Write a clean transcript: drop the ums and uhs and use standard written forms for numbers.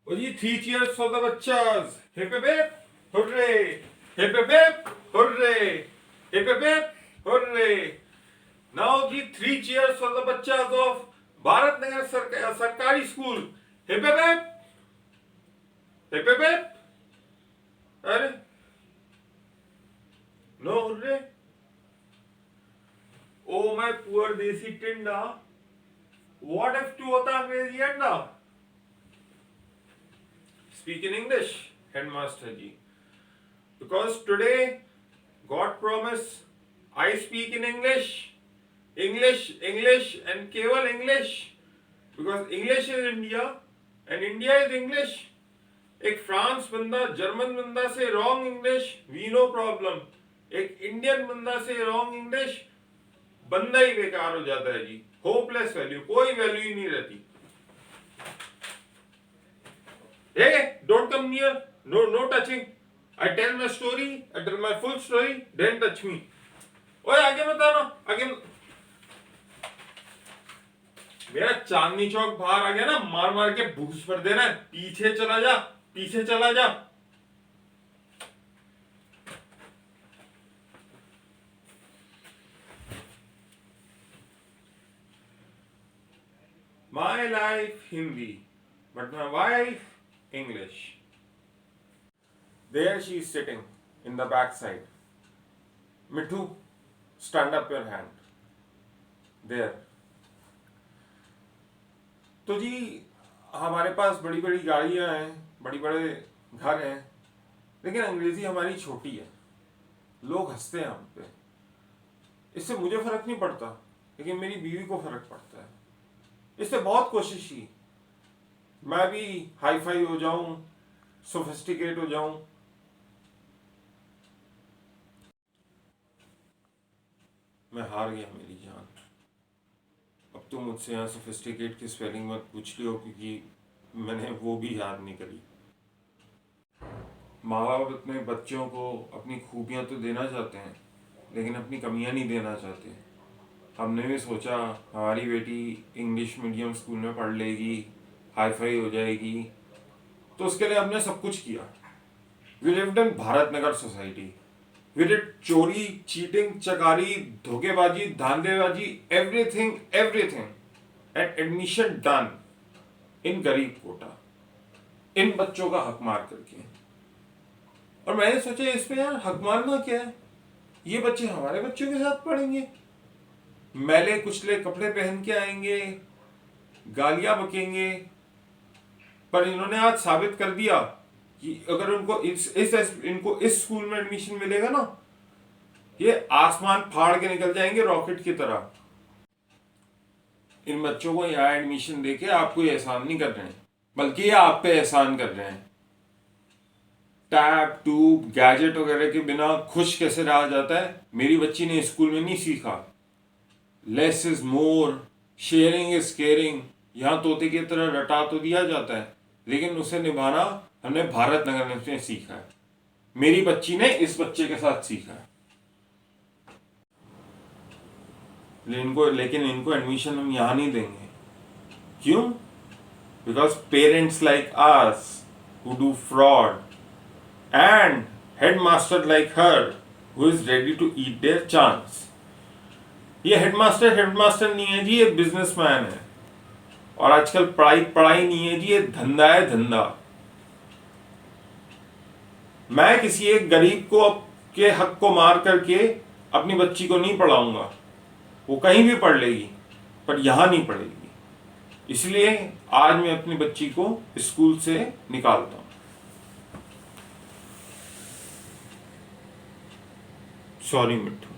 Well, you 3 cheers for the bachas. Hip hip hip, hooray! Hip hip hip, hooray! Hip hip hip, hooray! Now the 3 cheers for the bachas of Bharat Nagar Sarkari School. Hip hip hip, hip hip hip. अरे no hooray! Oh my poor desi tinda. What if two hota अंग्रेजी अंडा? Speak in English, headmaster ji. Because today God promised I speak in English, English and keval English. Because English is India and India is English. एक France बंदा German बंदा से wrong English we no problem, एक Indian बंदा से wrong English बंदा ही बेकार हो जाता है जी, होपलेस वैल्यू, कोई वैल्यू ही नहीं रहती. Hey, don't come near. No touching. I tell my story. I tell my full story. Then touch me. ओए आगे बताना. आगे मेरा चांदनी चौक बाहर आ गया ना, मार मार के भूस भर देना है. पीछे चला जा, पीछे चला जा. My life Hindi, but my wife English. There she is sitting in the back side. Mithu, stand up your hand. There. तो जी हमारे पास बड़ी बड़ी गाड़ियां हैं, बड़ी बड़े घर हैं, लेकिन अंग्रेजी हमारी छोटी है. लोग हंसते हैं हम पे. इससे मुझे फर्क नहीं पड़ता, लेकिन मेरी बीवी को फर्क पड़ता है. इससे बहुत कोशिश की मैं भी हाई फाई हो जाऊं, सोफिस्टिकेट हो जाऊं. मैं हार गया मेरी जान. अब तुम मुझसे यहाँ सोफिस्टिकेट की स्पेलिंग मत पूछ लियो, क्योंकि मैंने वो भी याद नहीं करी. माँ बाप अपने बच्चों को अपनी खूबियाँ तो देना चाहते हैं, लेकिन अपनी कमियाँ नहीं देना चाहते. हमने भी सोचा हमारी बेटी इंग्लिश मीडियम स्कूल में पढ़ लेगी, हाई फाई हो जाएगी, तो उसके लिए हमने सब कुछ किया. We lived in Bharat Nagar society. We did चोरी, चीटिंग, चकारी, धोखेबाजी, धांधेबाजी, everything and admission done in गरीब कोटा, इन बच्चों का हक मार करके. और मैंने सोचा इसमें यार हक मारना क्या है, ये बच्चे हमारे बच्चों के साथ पढ़ेंगे, मैले कुचले कपड़े पहन के आएंगे, गालियां बकेंगे. पर इन्होंने आज साबित कर दिया कि अगर उनको इनको इस स्कूल में एडमिशन मिलेगा ना, ये आसमान फाड़ के निकल जाएंगे रॉकेट की तरह. इन बच्चों को यहाँ एडमिशन देके आप कोई एहसान नहीं कर रहे हैं, बल्कि ये आप पे एहसान कर रहे हैं. टैब ट्यूब गैजेट वगैरह के बिना खुश कैसे रहा जाता है, मेरी बच्ची ने स्कूल में नहीं सीखा. Less is more, sharing is caring. यहाँ तोते की तरह रटा तो दिया जाता है, लेकिन उसे निभाना हमने भारत नगर में सीखा है. मेरी बच्ची ने इस बच्चे के साथ सीखा है. लेकिन इनको एडमिशन हम यहाँ नहीं देंगे. क्यों? Because parents like us who do fraud and headmaster like her who is ready to eat their chance. ये हेडमास्टर नहीं है जी, ये बिजनेसमैन है. और आजकल पढ़ाई नहीं है जी, ये धंधा है, धंधा. मैं किसी एक गरीब को के हक को मार करके अपनी बच्ची को नहीं पढ़ाऊंगा. वो कहीं भी पढ़ लेगी, पर यहां नहीं पढ़ेगी. इसलिए आज मैं अपनी बच्ची को स्कूल से निकालता हूं. सॉरी मिट्टू.